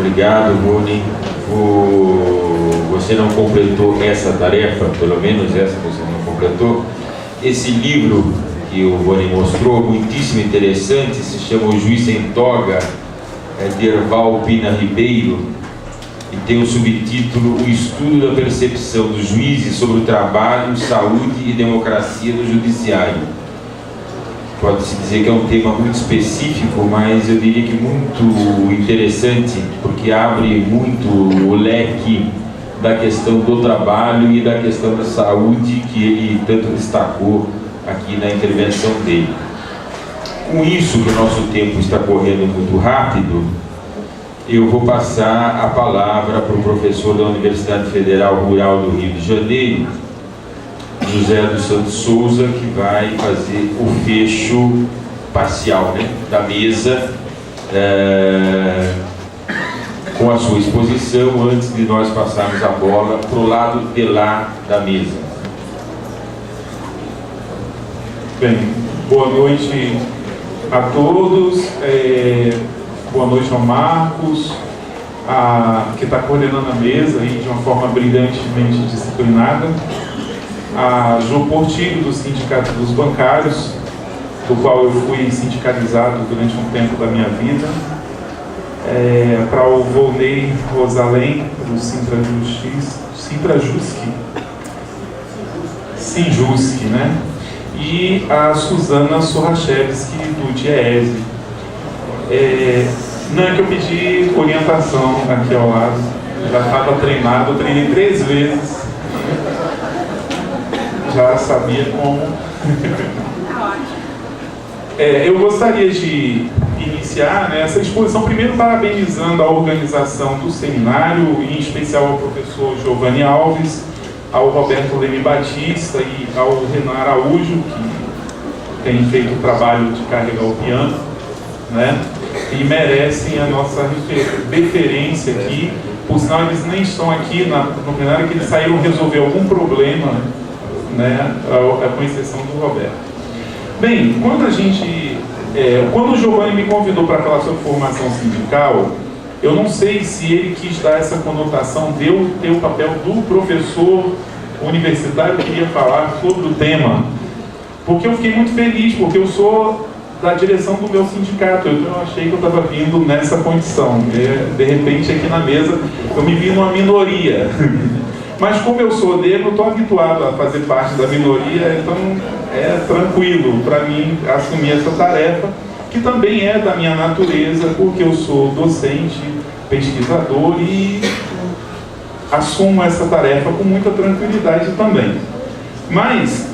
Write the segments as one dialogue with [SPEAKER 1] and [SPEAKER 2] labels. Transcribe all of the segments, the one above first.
[SPEAKER 1] Obrigado, Rony. Você não completou essa tarefa, pelo menos essa você não completou. Esse livro que o Rony mostrou, muitíssimo interessante, se chama O Juiz em Toga, de Erval Pina Ribeiro, e tem o subtítulo O Estudo da Percepção dos Juízes sobre o Trabalho, Saúde e Democracia no Judiciário. Pode-se dizer que é um tema muito específico, mas eu diria que muito interessante, porque abre muito o leque da questão do trabalho e da questão da saúde, que ele tanto destacou aqui na intervenção dele. Com isso, que o nosso tempo está correndo muito rápido, eu vou passar a palavra para o professor da Universidade Federal Rural do Rio de Janeiro, José dos Santos Souza, que vai fazer o fecho parcial, né, da mesa, com a sua exposição, antes de nós passarmos a bola para o lado de lá da mesa.
[SPEAKER 2] Bem, boa noite a todos, boa noite ao Marcos, que está coordenando a mesa aí de uma forma brilhantemente disciplinada, a João Portilho, do Sindicato dos Bancários, do qual eu fui sindicalizado durante um tempo da minha vida, para o Volney Rosalém, do Sinjusc, né? E a Suzana Sorachevski, do Diese. Não é que eu pedi orientação aqui ao lado, já estava treinado, eu treinei 3 vezes, já sabia como. Eu gostaria de iniciar, né, essa exposição, primeiro parabenizando a organização do seminário, em especial ao professor Giovanni Alves, ao Roberto Leme Batista e ao Renan Araújo, que tem feito o trabalho de carregar o piano, né, e merecem a nossa deferência aqui. Por sinal, eles nem estão aqui no plenário, que eles saíram resolver algum problema, né, com exceção do Roberto. Bem, quando o Giovanni me convidou para falar sobre formação sindical, eu não sei se ele quis dar essa conotação de eu ter o papel do professor universitário que queria falar sobre o tema, porque eu fiquei muito feliz, porque eu sou da direção do meu sindicato, então eu achei que eu estava vindo nessa condição. De repente, aqui na mesa, eu me vi numa minoria. Mas como eu sou negro, eu estou habituado a fazer parte da minoria, então é tranquilo para mim assumir essa tarefa, que também é da minha natureza, porque eu sou docente, pesquisador e assumo essa tarefa com muita tranquilidade também. Mas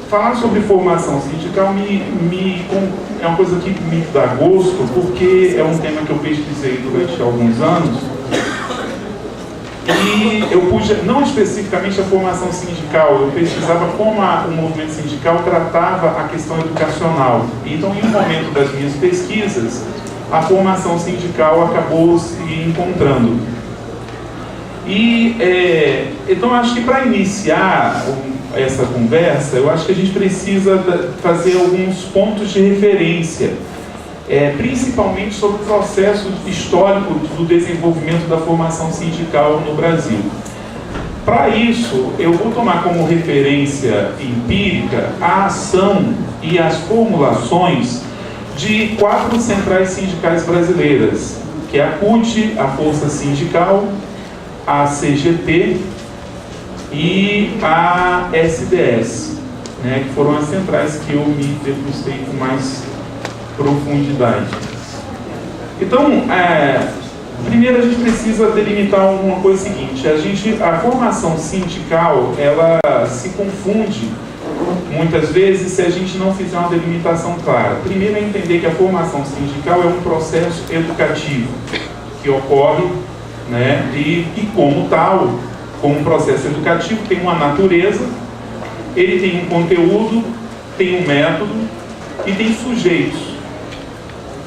[SPEAKER 2] falar sobre formação sindical é uma coisa que me dá gosto, porque é um tema que eu pesquisei durante alguns anos. E eu pude, não especificamente a formação sindical, eu pesquisava como o movimento sindical tratava a questão educacional. Então, em um momento das minhas pesquisas, a formação sindical acabou se encontrando. Então, acho que para iniciar essa conversa, eu acho que a gente precisa fazer alguns pontos de referência, principalmente sobre o processo histórico do desenvolvimento da formação sindical no Brasil. Para isso, eu vou tomar como referência empírica a ação e as formulações de 4 centrais sindicais brasileiras, que é a CUT, a Força Sindical, a CGT e a SDS, né, que foram as centrais que eu me debrucei com mais profundidade. Então, primeiro a gente precisa delimitar uma coisa seguinte: a formação sindical, ela se confunde muitas vezes se a gente não fizer uma delimitação clara. Primeiro é entender que a formação sindical é um processo educativo que ocorre, né, e como tal, como um processo educativo, tem uma natureza, ele tem um conteúdo, tem um método e tem sujeitos.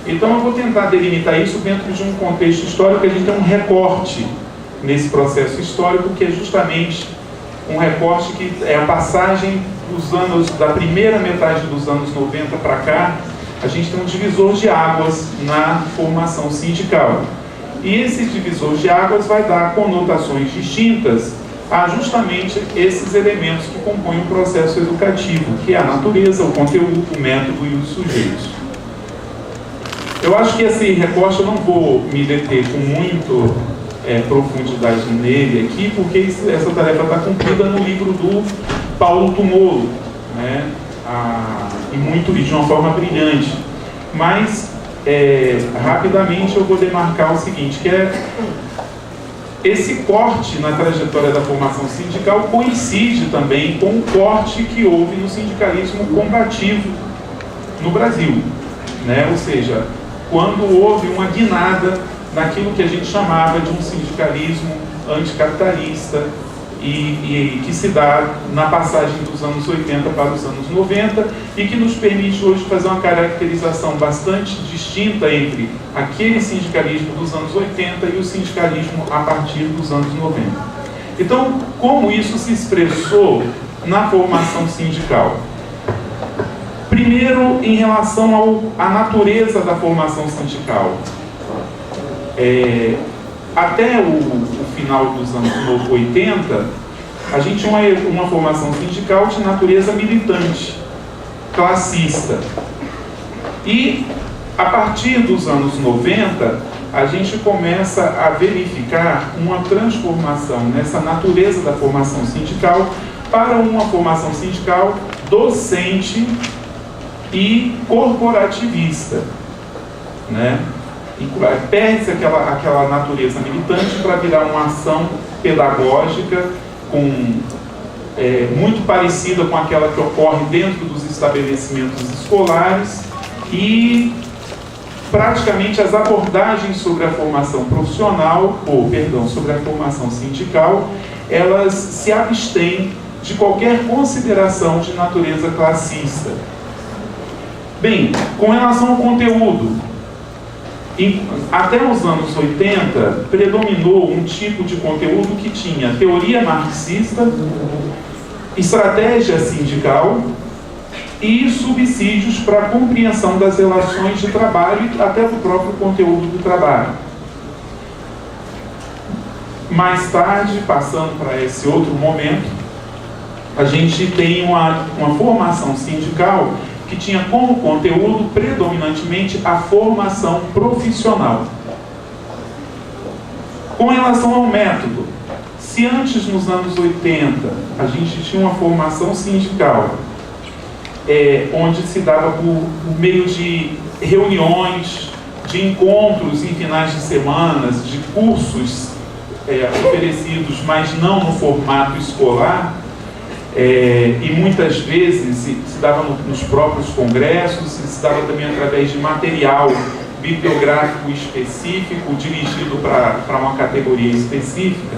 [SPEAKER 2] Então eu vou tentar delimitar isso dentro de um contexto histórico. A gente tem um recorte nesse processo histórico, que é justamente um recorte que é a passagem dos anos, da primeira metade dos anos 90 para cá. A gente tem um divisor de águas na formação sindical. E esse divisor de águas vai dar conotações distintas a justamente esses elementos que compõem o processo educativo, que é a natureza, o conteúdo, o método e os sujeitos. Eu acho que esse recorte eu não vou me deter com muito profundidade nele aqui, porque essa tarefa está cumprida no livro do Paulo Tumolo, né? E de uma forma brilhante. Mas, rapidamente, eu vou demarcar o seguinte, que é esse corte na trajetória da formação sindical coincide também com o corte que houve no sindicalismo combativo no Brasil, né? Ou seja, quando houve uma guinada naquilo que a gente chamava de um sindicalismo anticapitalista e que se dá na passagem dos anos 80 para os anos 90 e que nos permite hoje fazer uma caracterização bastante distinta entre aquele sindicalismo dos anos 80 e o sindicalismo a partir dos anos 90. Então, como isso se expressou na formação sindical? Primeiro, em relação à natureza da formação sindical. Até o final dos anos 80, a gente tinha uma formação sindical de natureza militante, classista. E, a partir dos anos 90, a gente começa a verificar uma transformação nessa natureza da formação sindical para uma formação sindical docente e corporativista, né? Perde-se aquela natureza militante para virar uma ação pedagógica muito parecida com aquela que ocorre dentro dos estabelecimentos escolares, e praticamente as abordagens sobre a formação profissional, sobre a formação sindical, elas se abstêm de qualquer consideração de natureza classista. Bem, com relação ao conteúdo, até os anos 80, predominou um tipo de conteúdo que tinha teoria marxista, estratégia sindical e subsídios para a compreensão das relações de trabalho e até do próprio conteúdo do trabalho. Mais tarde, passando para esse outro momento, a gente tem uma formação sindical que tinha como conteúdo predominantemente a formação profissional. Com relação ao método, se antes nos anos 80 a gente tinha uma formação sindical onde se dava por meio de reuniões, de encontros em finais de semanas, de cursos oferecidos, mas não no formato escolar, e muitas vezes se dava nos próprios congressos, se dava também através de material bibliográfico específico, dirigido para uma categoria específica.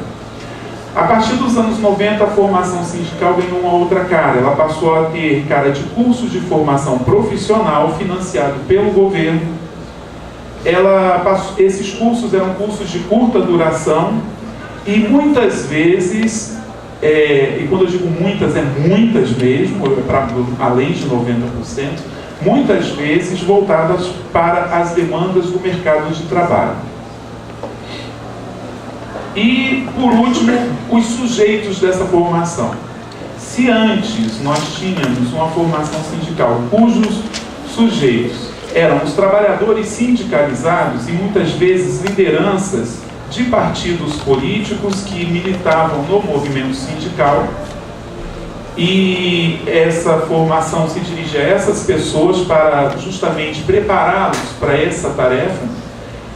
[SPEAKER 2] A partir dos anos 90, a formação sindical ganhou uma outra cara. Ela passou a ter cara de cursos de formação profissional financiado pelo governo. Esses cursos eram cursos de curta duração e muitas vezes, e quando eu digo muitas, é muitas mesmo, além de 90%, muitas vezes voltadas para as demandas do mercado de trabalho. E, por último, os sujeitos dessa formação. Se antes nós tínhamos uma formação sindical cujos sujeitos eram os trabalhadores sindicalizados e muitas vezes lideranças de partidos políticos que militavam no movimento sindical, e essa formação se dirige a essas pessoas para justamente prepará-los para essa tarefa.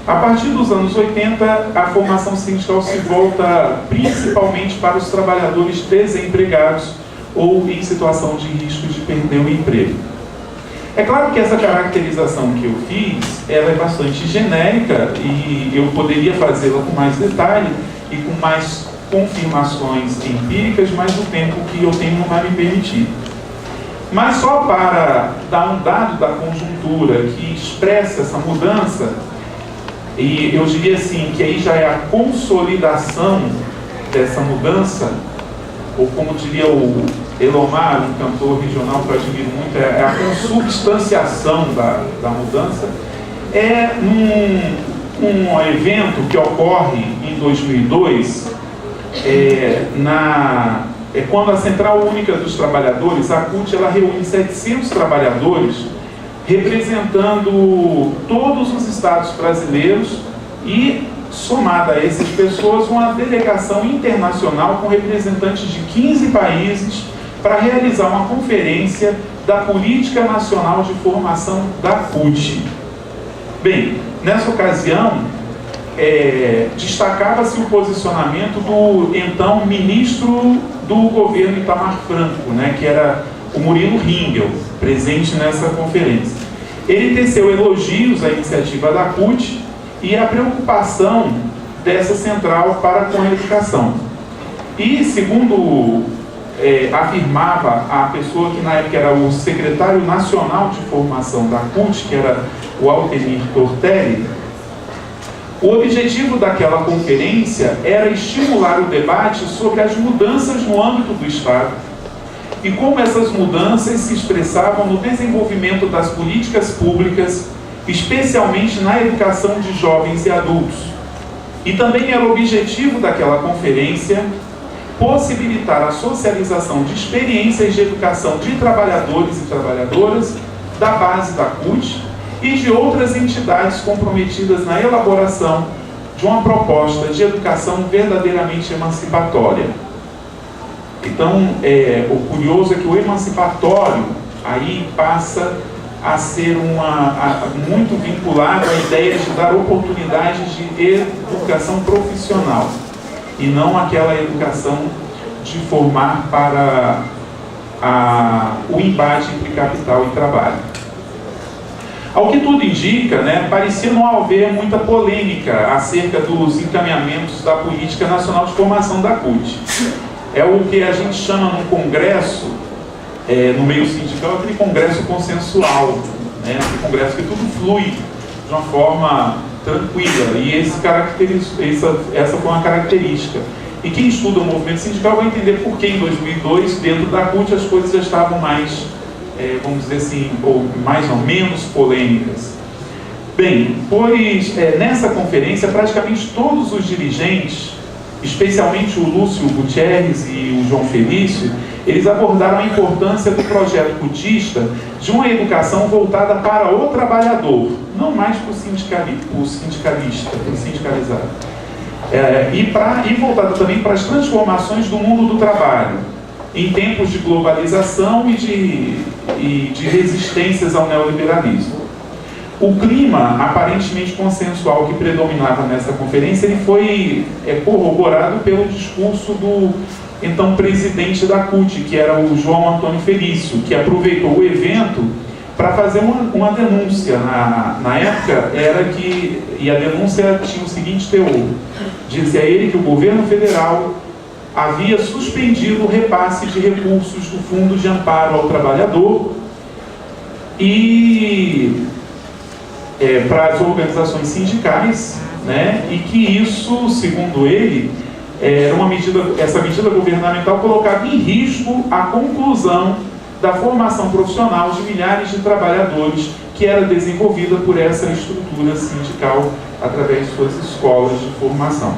[SPEAKER 2] A partir dos anos 80, a formação sindical se volta principalmente para os trabalhadores desempregados ou em situação de risco de perder o emprego. É claro que essa caracterização que eu fiz, ela é bastante genérica e eu poderia fazê-la com mais detalhe e com mais confirmações empíricas, mas o tempo que eu tenho não vai me permitir. Mas só para dar um dado da conjuntura que expressa essa mudança, e eu diria assim, que aí já é a consolidação dessa mudança, ou como diria o Elomar, um cantor regional que eu admiro muito, é a consubstanciação da mudança, um evento que ocorre em 2002, quando a Central Única dos Trabalhadores, a CUT, ela reúne 700 trabalhadores, representando todos os estados brasileiros e, somada a essas pessoas, uma delegação internacional com representantes de 15 países para realizar uma conferência da Política Nacional de Formação da CUT. Bem, nessa ocasião, destacava-se o posicionamento do então ministro do governo Itamar Franco, né, que era o Murilo Ringel, presente nessa conferência. Ele teceu elogios à iniciativa da CUT e a preocupação dessa central para com a educação. E, segundo afirmava a pessoa que na época era o secretário nacional de formação da CUT, que era o Altemir Tortelli, o objetivo daquela conferência era estimular o debate sobre as mudanças no âmbito do Estado e como essas mudanças se expressavam no desenvolvimento das políticas públicas, especialmente na educação de jovens e adultos. E também era o objetivo daquela conferência possibilitar a socialização de experiências de educação de trabalhadores e trabalhadoras da base da CUT e de outras entidades comprometidas na elaboração de uma proposta de educação verdadeiramente emancipatória. Então, o curioso é que o emancipatório aí passa a ser muito vinculado à ideia de dar oportunidades de educação profissional e não aquela educação de formar para o embate entre capital e trabalho. Ao que tudo indica, né, parecia não haver muita polêmica acerca dos encaminhamentos da Política Nacional de Formação da CUT. É o que a gente chama no congresso, no meio sindical, aquele congresso consensual, né, aquele congresso que tudo flui de uma forma tranquila, e essa foi uma característica. E quem estuda o movimento sindical vai entender por que em 2002, dentro da CUT, as coisas já estavam mais, vamos dizer assim, ou mais ou menos polêmicas. Bem, pois nessa conferência praticamente todos os dirigentes, especialmente o Lúcio Gutierrez e o João Felício, eles abordaram a importância do projeto cutista de uma educação voltada para o trabalhador, não mais para o sindicalista, para o sindicalizado. E voltada também para as transformações do mundo do trabalho, em tempos de globalização e de resistências ao neoliberalismo. O clima aparentemente consensual que predominava nessa conferência ele foi corroborado pelo discurso do então presidente da CUT, que era o João Antônio Felício, que aproveitou o evento para fazer uma denúncia. Na época, e a denúncia tinha o seguinte teor: dizia ele que o governo federal havia suspendido o repasse de recursos do Fundo de Amparo ao Trabalhador e para as organizações sindicais, né, e que isso, segundo ele, era essa medida governamental colocava em risco a conclusão da formação profissional de milhares de trabalhadores que era desenvolvida por essa estrutura sindical através de suas escolas de formação.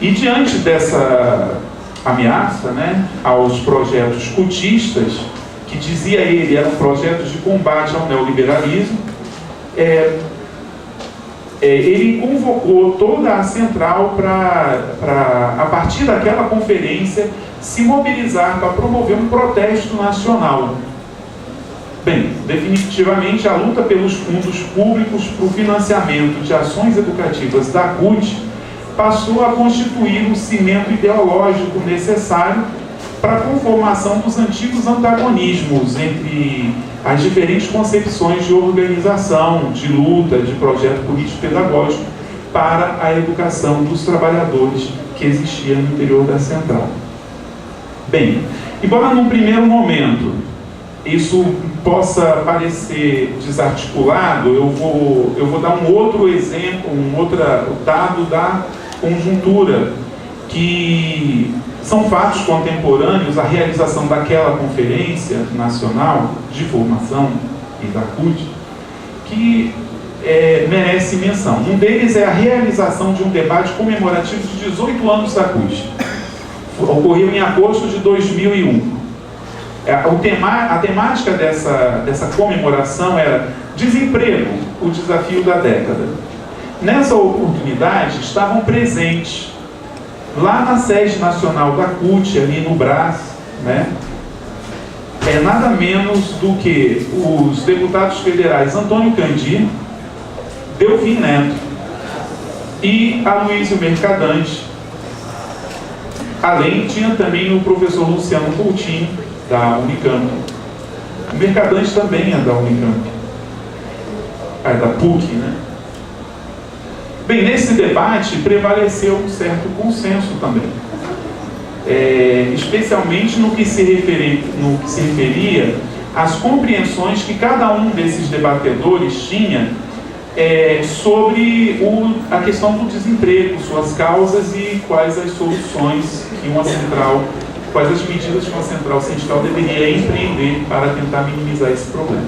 [SPEAKER 2] E diante dessa ameaça, né, aos projetos cutistas, que dizia ele eram projetos de combate ao neoliberalismo, ele convocou toda a central para, a partir daquela conferência, se mobilizar para promover um protesto nacional. Bem, definitivamente a luta pelos fundos públicos para o financiamento de ações educativas da CUT passou a constituir o cimento ideológico necessário para a conformação dos antigos antagonismos entre as diferentes concepções de organização, de luta, de projeto político-pedagógico para a educação dos trabalhadores que existia no interior da central. Bem, embora num primeiro momento isso possa parecer desarticulado, eu vou dar um outro exemplo, dado da conjuntura, que são fatos contemporâneos, a realização daquela conferência nacional de formação e da CUT, que merece menção. Um deles é a realização de um debate comemorativo de 18 anos da CUT. Ocorreu em agosto de 2001. A temática dessa comemoração era desemprego, o desafio da década. Nessa oportunidade, estavam presentes, lá na sede nacional da CUT, ali no Brás, né, nada menos do que os deputados federais Antônio Candir, Delfim Neto e Aloysio Mercadante. Além, tinha também o professor Luciano Coutinho, da Unicamp. O Mercadante também é da Unicamp. É da PUC, né? Bem, nesse debate prevaleceu um certo consenso também. Especialmente no que se referia às compreensões que cada um desses debatedores tinha sobre a questão do desemprego, suas causas e quais as soluções que quais as medidas que uma central sindical deveria empreender para tentar minimizar esse problema.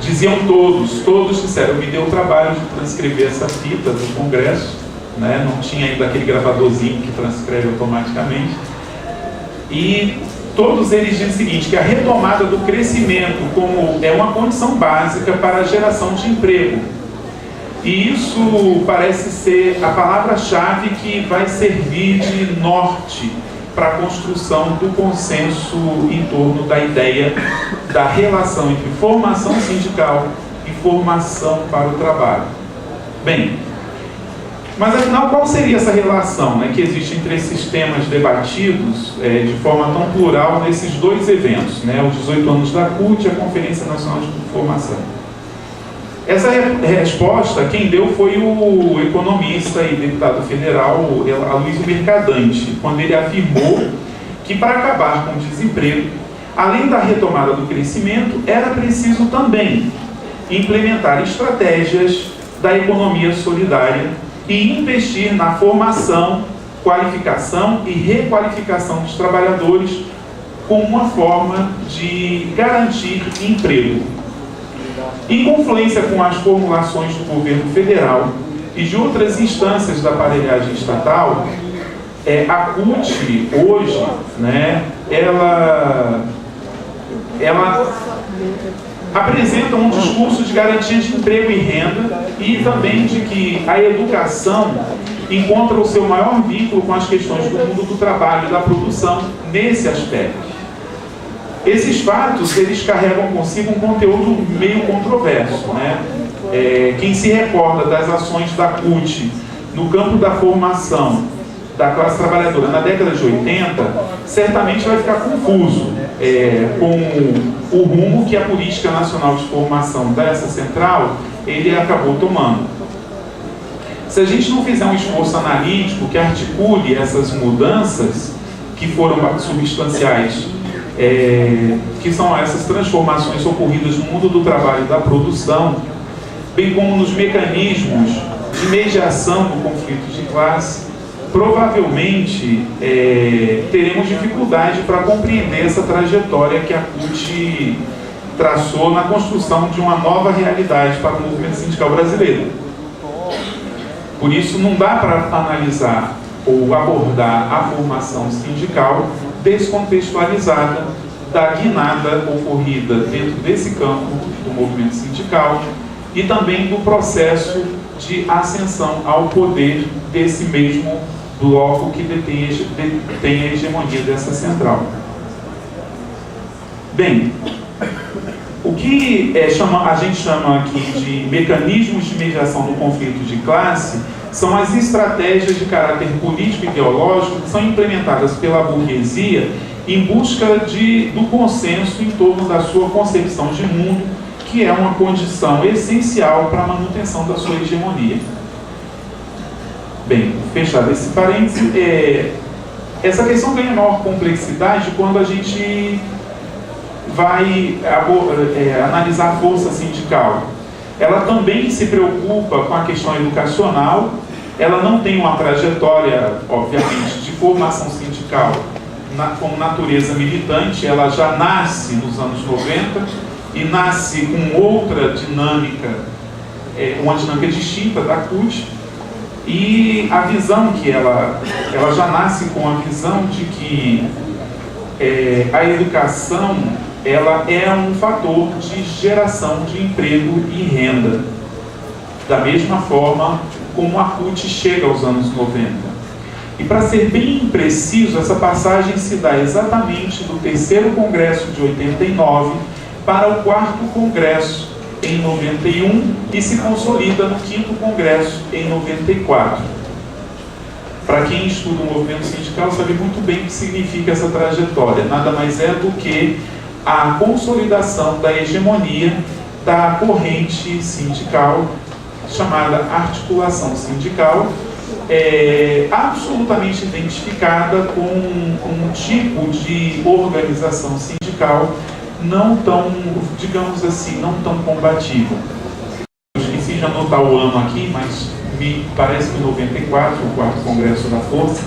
[SPEAKER 2] Diziam todos disseram, me deu o trabalho de transcrever essa fita do Congresso, né? Não tinha ainda aquele gravadorzinho que transcreve automaticamente, e todos eles dizem o seguinte, que a retomada do crescimento é uma condição básica para a geração de emprego. E isso parece ser a palavra-chave que vai servir de norte para a construção do consenso em torno da ideia da relação entre formação sindical e formação para o trabalho. Bem, mas afinal, qual seria essa relação, né, que existe entre esses temas debatidos de forma tão plural nesses dois eventos, né, os 18 anos da CUT e a Conferência Nacional de Formação? Essa resposta, quem deu foi o economista e deputado federal Aloysio Mercadante, quando ele afirmou que para acabar com o desemprego, além da retomada do crescimento, era preciso também implementar estratégias da economia solidária e investir na formação, qualificação e requalificação dos trabalhadores como uma forma de garantir emprego. Em confluência com as formulações do governo federal e de outras instâncias da aparelhagem estatal, a CUT hoje, né, ela apresenta um discurso de garantia de emprego e renda e também de que a educação encontra o seu maior vínculo com as questões do mundo do trabalho e da produção nesse aspecto. Esses fatos, eles carregam consigo um conteúdo meio controverso, né? Quem se recorda das ações da CUT no campo da formação da classe trabalhadora na década de 80, certamente vai ficar confuso com o rumo que a Política Nacional de Formação dessa central, ele acabou tomando. Se a gente não fizer um esforço analítico que articule essas mudanças que foram substanciais, que são essas transformações ocorridas no mundo do trabalho e da produção, bem como nos mecanismos de mediação do conflito de classe, provavelmente teremos dificuldade para compreender essa trajetória que a CUT traçou na construção de uma nova realidade para o movimento sindical brasileiro. Por isso, não dá para analisar ou abordar a formação sindical descontextualizada da guinada ocorrida dentro desse campo do movimento sindical e também do processo de ascensão ao poder desse mesmo bloco que detém a hegemonia dessa central. Bem, o que a gente chama aqui de mecanismos de mediação do conflito de classe são as estratégias de caráter político e ideológico que são implementadas pela burguesia em busca do consenso em torno da sua concepção de mundo, que é uma condição essencial para a manutenção da sua hegemonia. Bem, fechado esse parênteses, essa questão ganha maior complexidade quando a gente vai analisar a força sindical. Ela também se preocupa com a questão educacional, ela não tem uma trajetória, obviamente, de formação sindical com natureza militante, ela já nasce nos anos 90 e nasce com outra dinâmica uma dinâmica distinta da CUT, e a visão que ela já nasce com a visão de que a educação ela é um fator de geração de emprego e renda, da mesma forma como a CUT chega aos anos 90. E para ser bem preciso, essa passagem se dá exatamente do 3º Congresso de 89 para o 4º Congresso em 91 e se consolida no 5º Congresso em 94. Para quem estuda o movimento sindical sabe muito bem o que significa essa trajetória. Nada mais é do que a consolidação da hegemonia da corrente sindical chamada articulação sindical, absolutamente identificada com um tipo de organização sindical não tão, digamos assim, não tão combativa. Eu esqueci de anotar o ano aqui, mas me parece que em 94, o 4º Congresso da Força.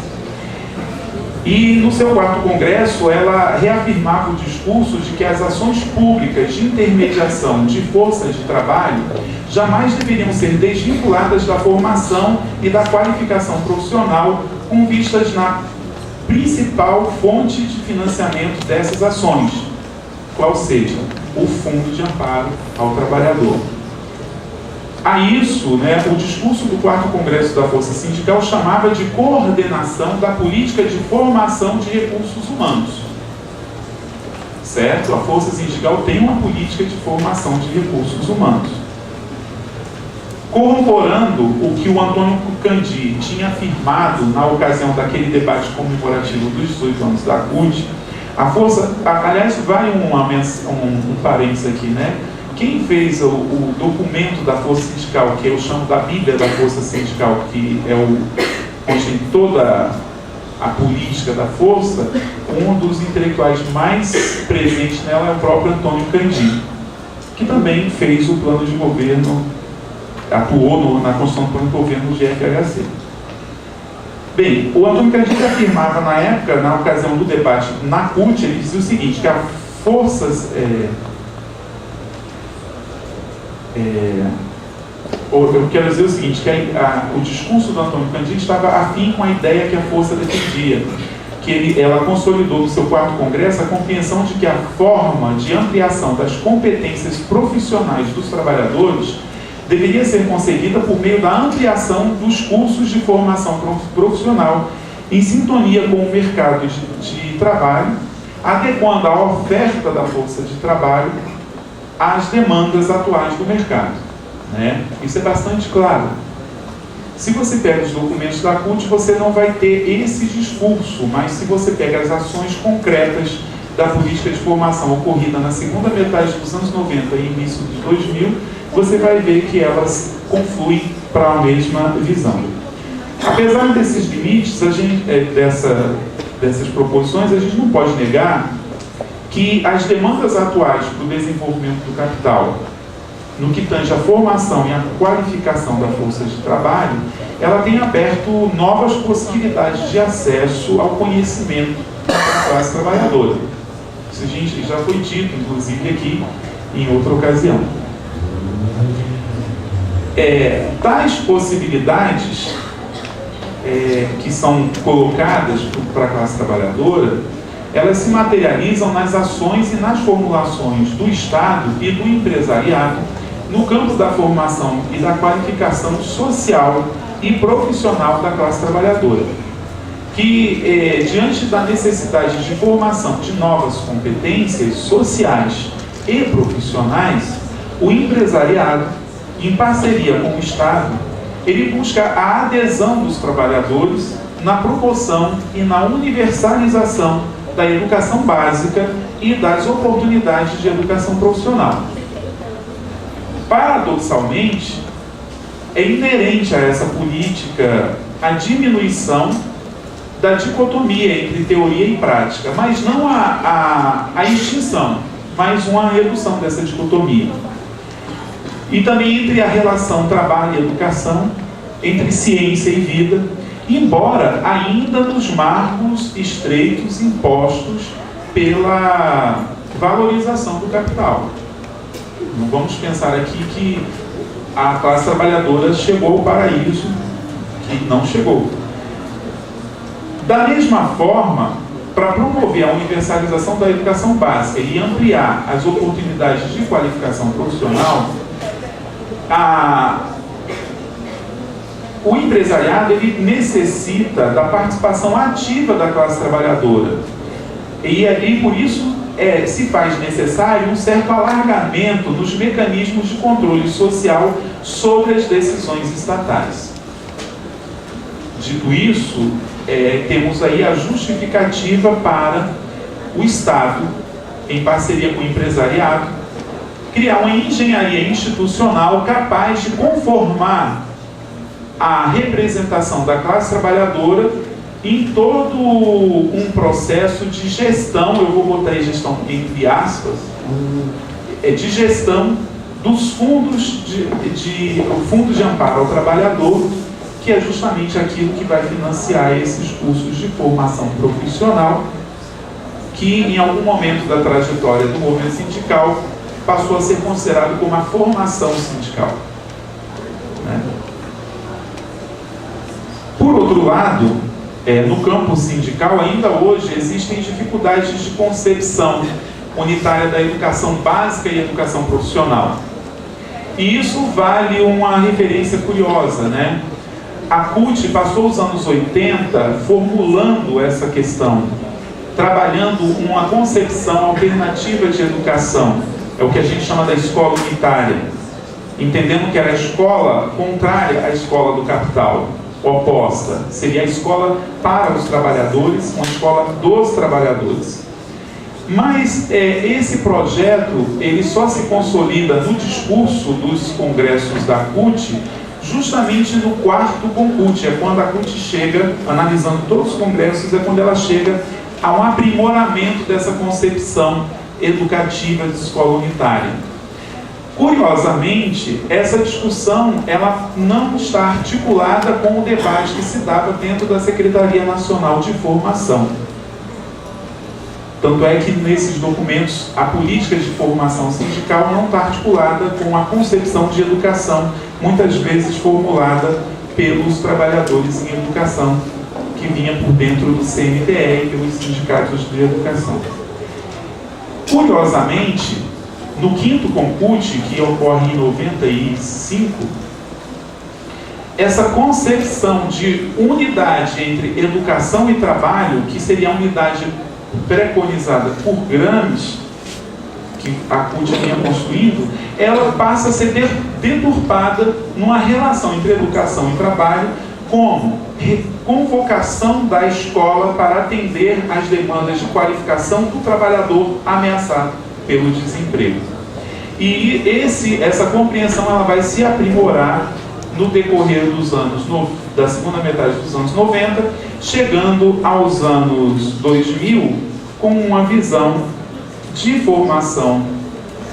[SPEAKER 2] E no seu 4º Congresso, ela reafirmava o discurso de que as ações públicas de intermediação de forças de trabalho jamais deveriam ser desvinculadas da formação e da qualificação profissional, com vistas na principal fonte de financiamento dessas ações, qual seja o Fundo de Amparo ao Trabalhador. A isso, o discurso do 4º Congresso da Força Sindical chamava de coordenação da política de formação de recursos humanos. Certo? A Força Sindical tem uma política de formação de recursos humanos. Corroborando o que o Antônio Candi tinha afirmado na ocasião daquele debate comemorativo dos 18 anos da CUT, a Força, aliás, vai um parênteses aqui, Quem fez o documento da Força Sindical, que eu chamo da Bíblia da Força Sindical, que contém toda a política da Força, um dos intelectuais mais presentes nela é o próprio Antônio Candi, que também fez o plano de governo, atuou na construção do plano de governo do GFHC. Bem, o Antônio Candi afirmava na época, na ocasião do debate na CUT, ele dizia o seguinte, que as forças... eu quero dizer o seguinte, que o discurso do Antônio Candi estava afim com a ideia que a Força defendia, que ela consolidou no seu 4º Congresso a compreensão de que a forma de ampliação das competências profissionais dos trabalhadores deveria ser conseguida por meio da ampliação dos cursos de formação profissional em sintonia com o mercado de trabalho, adequando a oferta da força de trabalho às demandas atuais do mercado. Isso é bastante claro. Se você pega os documentos da CUT, você não vai ter esse discurso, mas se você pega as ações concretas da política de formação ocorrida na segunda metade dos anos 90 e início de 2000, você vai ver que elas confluem para a mesma visão. Apesar desses limites, dessas proposições, a gente não pode negar que as demandas atuais para o desenvolvimento do capital, no que tange a formação e a qualificação da força de trabalho, ela tem aberto novas possibilidades de acesso ao conhecimento da classe trabalhadora. Isso já foi dito, inclusive, aqui em outra ocasião. Tais possibilidades que são colocadas para a classe trabalhadora, elas se materializam nas ações e nas formulações do Estado e do empresariado no campo da formação e da qualificação social e profissional da classe trabalhadora, que, diante da necessidade de formação de novas competências sociais e profissionais, o empresariado, em parceria com o Estado, ele busca a adesão dos trabalhadores na promoção e na universalização da educação básica e das oportunidades de educação profissional. Paradoxalmente, é inerente a essa política a diminuição da dicotomia entre teoria e prática, mas não a extinção, mas uma redução dessa dicotomia. E também entre a relação trabalho e educação, entre ciência e vida, embora ainda nos marcos estreitos impostos pela valorização do capital. Não vamos pensar aqui que a classe trabalhadora chegou ao paraíso que não chegou. Da mesma forma, para promover a universalização da educação básica e ampliar as oportunidades de qualificação profissional, o empresariado ele necessita da participação ativa da classe trabalhadora. E por isso se faz necessário um certo alargamento nos mecanismos de controle social sobre as decisões estatais. Dito isso, temos aí a justificativa para o Estado, em parceria com o empresariado, criar uma engenharia institucional capaz de conformar a representação da classe trabalhadora em todo um processo de gestão, eu vou botar aí gestão entre aspas, de gestão dos fundos o Fundo de Amparo ao Trabalhador, que é justamente aquilo que vai financiar esses cursos de formação profissional, que em algum momento da trajetória do movimento sindical passou a ser considerado como a formação sindical. Né? Por outro lado, no campo sindical, ainda hoje existem dificuldades de concepção unitária da educação básica e educação profissional. E isso vale uma referência curiosa, né? A CUT passou os anos 80 formulando essa questão, trabalhando uma concepção alternativa de educação. É o que a gente chama da escola unitária, entendendo que era a escola contrária à escola do capital, oposta. Seria a escola para os trabalhadores, uma escola dos trabalhadores. Mas esse projeto ele só se consolida no discurso dos congressos da CUT justamente no quarto CONCUT. É quando a CUT chega, analisando todos os congressos, é quando ela chega a um aprimoramento dessa concepção educativa de escola unitária. Curiosamente, essa discussão ela não está articulada com o debate que se dava dentro da Secretaria Nacional de Formação. Tanto é que nesses documentos a política de formação sindical não está articulada com a concepção de educação, muitas vezes formulada pelos trabalhadores em educação, que vinha por dentro do CNTE e pelos sindicatos de educação. Curiosamente, no quinto CONCUT, que ocorre em 95, essa concepção de unidade entre educação e trabalho, que seria a unidade preconizada por Gramsci, que a CUT vinha construindo, ela passa a ser deturpada numa relação entre educação e trabalho como convocação da escola para atender às demandas de qualificação do trabalhador ameaçado pelo desemprego. E essa compreensão ela vai se aprimorar no decorrer dos anos, da segunda metade dos anos 90, chegando aos anos 2000, com uma visão de formação,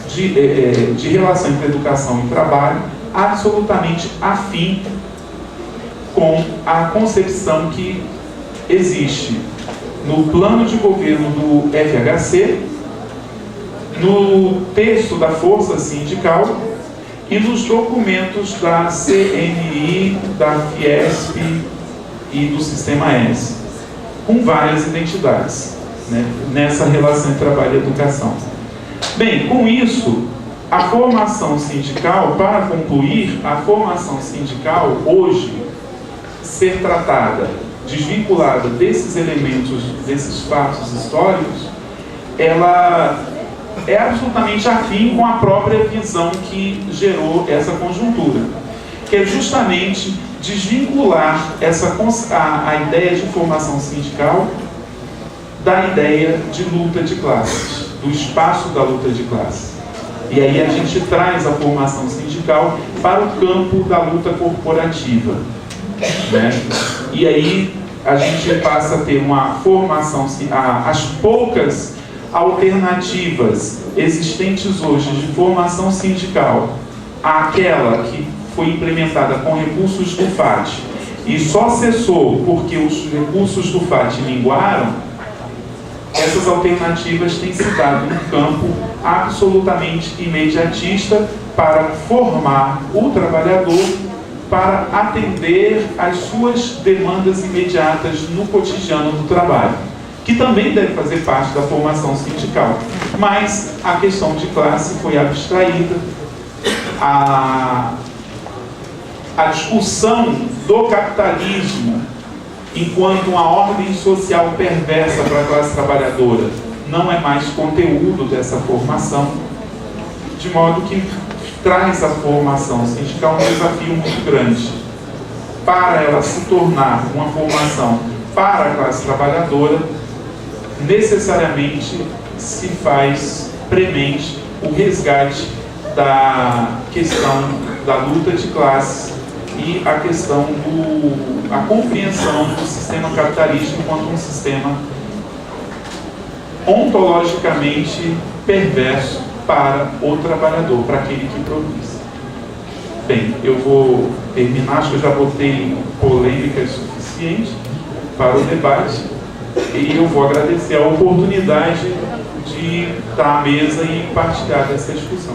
[SPEAKER 2] de relação entre educação e trabalho, absolutamente afim com a concepção que existe no plano de governo do FHC, no texto da Força Sindical e nos documentos da CNI, da Fiesp e do Sistema S, com várias identidades, né, nessa relação entre trabalho e educação. Bem, com isso, a formação sindical, para concluir, a formação sindical hoje ser tratada, desvinculada desses elementos, desses fatos históricos, ela é absolutamente afim com a própria visão que gerou essa conjuntura, que é justamente desvincular a ideia de formação sindical da ideia de luta de classes, do espaço da luta de classes. E aí a gente traz a formação sindical para o campo da luta corporativa, né? E aí a gente passa a ter uma formação, as poucas alternativas existentes hoje de formação sindical, aquela que foi implementada com recursos do FAT e só cessou porque os recursos do FAT minguaram, essas alternativas têm se dado num campo absolutamente imediatista, para formar o trabalhador para atender às suas demandas imediatas no cotidiano do trabalho, que também deve fazer parte da formação sindical. Mas a questão de classe foi abstraída, a discussão do capitalismo enquanto uma ordem social perversa para a classe trabalhadora não é mais conteúdo dessa formação, de modo que traz a formação sindical um desafio muito grande. Para ela se tornar uma formação para a classe trabalhadora, necessariamente se faz premente o resgate da questão da luta de classes e a questão a compreensão do sistema capitalista enquanto um sistema ontologicamente perverso para o trabalhador, para aquele que produz. Bem, eu vou terminar, acho que eu já botei polêmica suficiente para o debate, e eu vou agradecer a oportunidade de estar à mesa e partilhar dessa discussão.